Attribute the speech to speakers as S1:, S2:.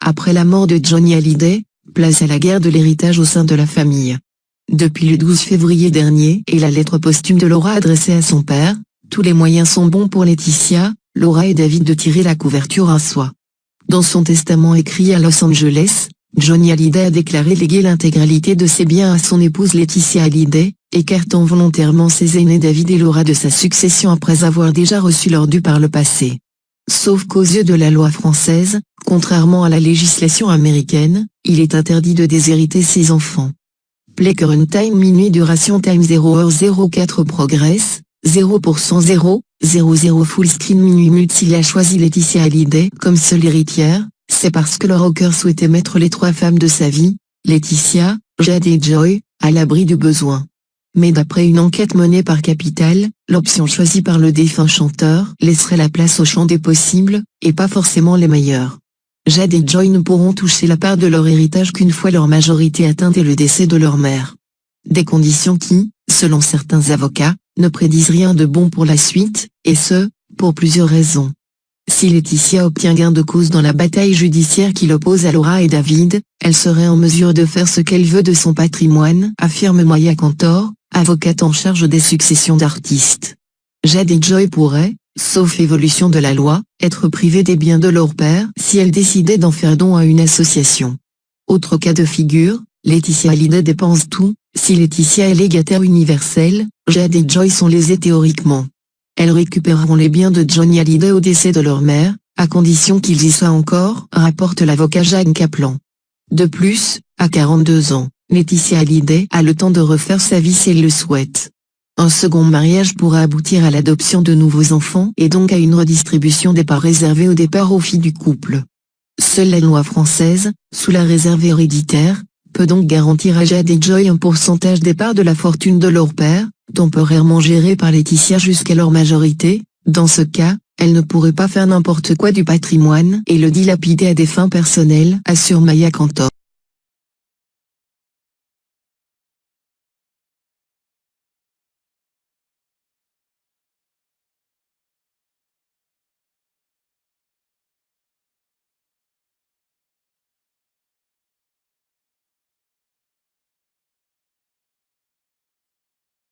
S1: Après la mort de Johnny Hallyday, place à la guerre de l'héritage au sein de la famille. Depuis le 12 février dernier et la lettre posthume de Laura adressée à son père, tous les moyens sont bons pour Laetitia, Laura et David de tirer la couverture à soi. Dans son testament écrit à Los Angeles, Johnny Hallyday a déclaré léguer l'intégralité de ses biens à son épouse Laetitia Hallyday, écartant volontairement ses aînés David et Laura de sa succession après avoir déjà reçu leur dû par le passé. Sauf qu'aux yeux de la loi française, contrairement à la législation américaine, il est interdit de déshériter ses enfants. Play current time minuit duration time 0h04 progress, 0% 0, full screen minuit mute. S'il a choisi Laetitia Hallyday comme seule héritière, c'est parce que le rocker souhaitait mettre les trois femmes de sa vie, Laetitia, Jade et Joy, à l'abri du besoin. Mais d'après une enquête menée par Capital, l'option choisie par le défunt chanteur laisserait la place au champ des possibles, et pas forcément les meilleurs. Jade et Joy ne pourront toucher la part de leur héritage qu'une fois leur majorité atteinte et le décès de leur mère. Des conditions qui, selon certains avocats, ne prédisent rien de bon pour la suite, et ce, pour plusieurs raisons. Si Laetitia obtient gain de cause dans la bataille judiciaire qui l'oppose à Laura et David, elle serait en mesure de faire ce qu'elle veut de son patrimoine, affirme Maya Cantor, avocate en charge des successions d'artistes. Jade et Joy pourraient, sauf évolution de la loi, être privées des biens de leur père si elles décidaient d'en faire don à une association. Autre cas de figure, Laetitia Hallyday dépense tout. Si Laetitia est légataire universelle, Jade et Joy sont lésées théoriquement. Elles récupéreront les biens de Johnny Hallyday au décès de leur mère, à condition qu'ils y soient encore, rapporte l'avocat Jacques Kaplan. De plus, à 42 ans, Laetitia Hallyday a le temps de refaire sa vie si elle le souhaite. Un second mariage pourra aboutir à l'adoption de nouveaux enfants et donc à une redistribution des parts réservées au départ aux filles du couple. Seule la loi française, sous la réserve héréditaire, peut donc garantir à Jade et Joy un pourcentage des parts de la fortune de leur père, temporairement gérée par Laetitia jusqu'à leur majorité. Dans ce cas, elle ne pourrait pas faire n'importe quoi du patrimoine et le dilapider à des fins personnelles, assure Maya Cantor.